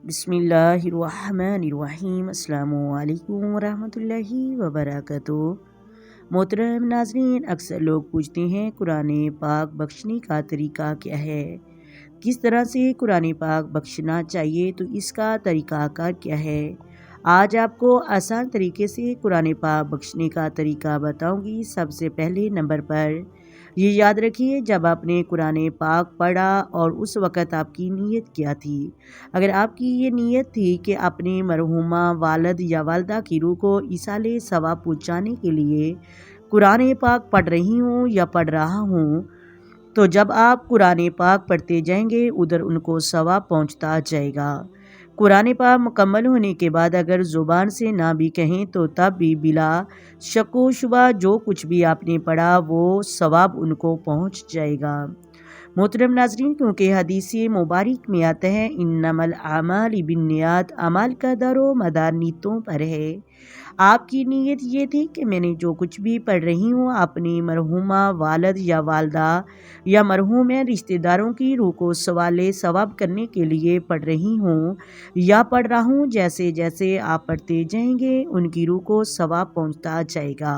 بسم اللہ الرحمن الرحیم۔ السلام علیکم ورحمۃ اللہ وبرکاتہ۔ محترم ناظرین، اکثر لوگ پوچھتے ہیں قرآن پاک بخشنے کا طریقہ کیا ہے، کس طرح سے قرآن پاک بخشنا چاہیے، تو اس کا طریقہ کار کیا ہے۔ آج آپ کو آسان طریقے سے قرآن پاک بخشنے کا طریقہ بتاؤں گی۔ سب سے پہلے نمبر پر یہ یاد رکھیے، جب آپ نے قرآن پاک پڑھا اور اس وقت آپ کی نیت کیا تھی۔ اگر آپ کی یہ نیت تھی کہ اپنے مرحومہ والد یا والدہ کی روح کو ایصال ثواب پہنچانے کے لیے قرآن پاک پڑھ رہی ہوں یا پڑھ رہا ہوں، تو جب آپ قرآن پاک پڑھتے جائیں گے ادھر ان کو ثواب پہنچتا جائے گا۔ قرآن پاک مکمل ہونے کے بعد اگر زبان سے نہ بھی کہیں تو تب بھی بلا شک و شبہ جو کچھ بھی آپ نے پڑھا وہ ثواب ان کو پہنچ جائے گا۔ محترم ناظرین، کیونکہ حدیث مبارک میں آتا ہے انما الاعمال بالنیات، اعمال کا دار و مدار نیتوں پر ہے۔ آپ کی نیت یہ تھی کہ میں نے جو کچھ بھی پڑھ رہی ہوں اپنی مرحومہ والد یا والدہ یا مرحوم رشتہ داروں کی روح کو سوال ثواب کرنے کے لیے پڑھ رہی ہوں یا پڑھ رہا ہوں۔ جیسے جیسے آپ پڑھتے جائیں گے ان کی روح کو ثواب پہنچتا جائے گا۔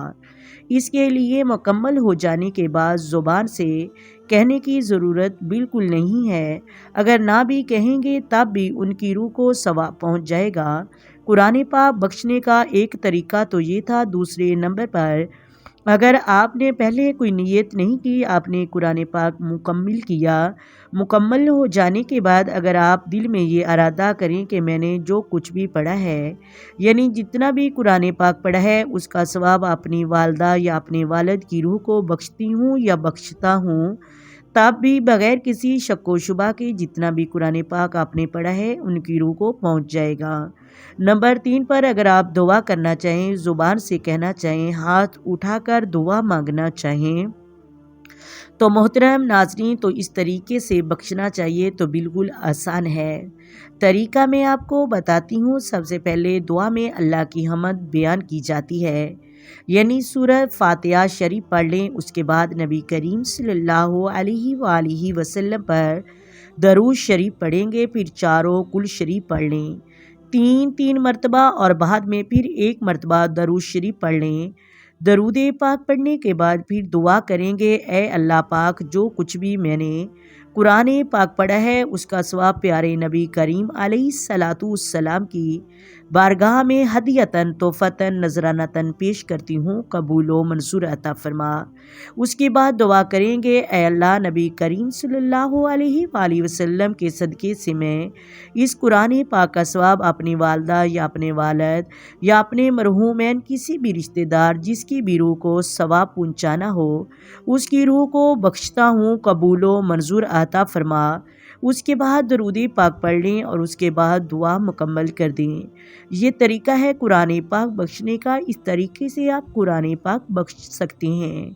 اس کے لیے مکمل ہو جانے کے بعد زبان سے کہنے کی ضرورت بالکل نہیں ہے، اگر نہ بھی کہیں گے تب بھی ان کی روح کو ثواب پہنچ جائے گا۔ قرآن پاک بخشنے کا ایک طریقہ تو یہ تھا۔ دوسرے نمبر پر اگر آپ نے پہلے کوئی نیت نہیں کی، آپ نے قرآن پاک مکمل کیا، مکمل ہو جانے کے بعد اگر آپ دل میں یہ ارادہ کریں کہ میں نے جو کچھ بھی پڑھا ہے، یعنی جتنا بھی قرآن پاک پڑھا ہے اس کا ثواب اپنی والدہ یا اپنے والد کی روح کو بخشتی ہوں یا بخشتا ہوں، تب بھی بغیر کسی شک و شبہ کے جتنا بھی قرآن پاک آپ نے پڑھا ہے ان کی روح کو پہنچ جائے گا۔ نمبر 3 پر اگر آپ دعا کرنا چاہیں، زبان سے کہنا چاہیں، ہاتھ اٹھا کر دعا مانگنا چاہیں تو محترم ناظرین تو اس طریقے سے بخشنا چاہیے تو بالکل آسان ہے۔ طریقہ میں آپ کو بتاتی ہوں۔ سب سے پہلے دعا میں اللہ کی حمد بیان کی جاتی ہے، یعنی سورہ فاتحہ شریف پڑھ لیں، اس کے بعد نبی کریم صلی اللہ علیہ وآلہ وسلم پر درود شریف پڑھیں گے، پھر چاروں کل شریف پڑھ لیں 3 مرتبہ اور بعد میں پھر 1 مرتبہ درود شریف پڑھ لیں۔ درود پاک پڑھنے کے بعد پھر دعا کریں گے، اے اللہ پاک جو کچھ بھی میں نے قرآن پاک پڑھا ہے اس کا ثواب پیارے نبی کریم علیہ الصلاۃ والسلام کی بارگاہ میں ہدیتاً تحفتاً نذرانتاً پیش کرتی ہوں، قبول و منظور عطا فرما۔ اس کے بعد دعا کریں گے، اے اللہ نبی کریم صلی اللہ علیہ وآلہ وسلم کے صدقے سے میں اس قرآن پاک کا ثواب اپنی والدہ یا اپنے والد یا اپنے مرحومین کسی بھی رشتہ دار جس کی بھی روح کو ثواب پہنچانا ہو اس کی روح کو بخشتا ہوں، قبول و منظور عطا فرما۔ اس کے بعد درود پاک پڑھ لیں اور اس کے بعد دعا مکمل کر دیں۔ یہ طریقہ ہے قرآن پاک بخشنے کا۔ اس طریقے سے آپ قرآن پاک بخش سکتے ہیں۔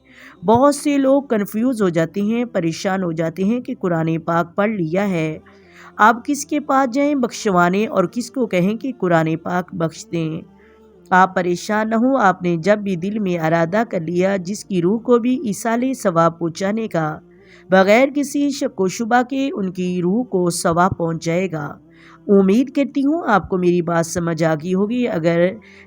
بہت سے لوگ کنفیوز ہو جاتے ہیں، پریشان ہو جاتے ہیں کہ قرآن پاک پڑھ لیا ہے، آپ کس کے پاس جائیں بخشوانے اور کس کو کہیں کہ قرآن پاک بخش دیں۔ آپ پریشان نہ ہوں، آپ نے جب بھی دل میں ارادہ کر لیا جس کی روح کو بھی ایصال ثواب پہنچانے کا، بغیر کسی شک و شبہ کے ان کی روح کو ثواب پہنچ جائے گا۔ امید کرتی ہوں آپ کو میری بات سمجھ آ گئی ہوگی۔ اگر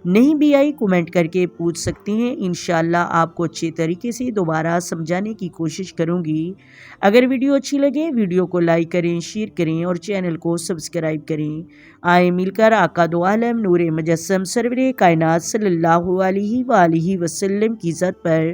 نہیں بھی آئی کمنٹ کر کے پوچھ سکتے ہیں، انشاءاللہ آپ کو اچھے طریقے سے دوبارہ سمجھانے کی کوشش کروں گی۔ اگر ویڈیو اچھی لگے ویڈیو کو لائک کریں، شیئر کریں اور چینل کو سبسکرائب کریں۔ آئے مل کر آقا دو عالم نور مجسم سرور کائنات صلی اللہ علیہ وآلہ وسلم کی ذات پر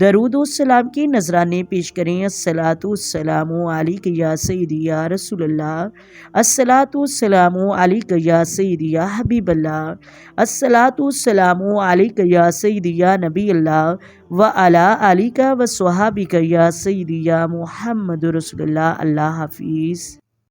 درود و سلام کے نذرانے پیش کریں۔ الصلاۃ والسلام علیک یا سیدی یا رسول اللہ، الصلاۃ والسلام علیک یا سیدی یا حبیب اللہ، الصلاۃ والسلام علیک یا سیدی یا نبی اللہ وعلی آلک وصحابک یا سیدی یا محمد رسول اللہ۔ اللہ حافظ۔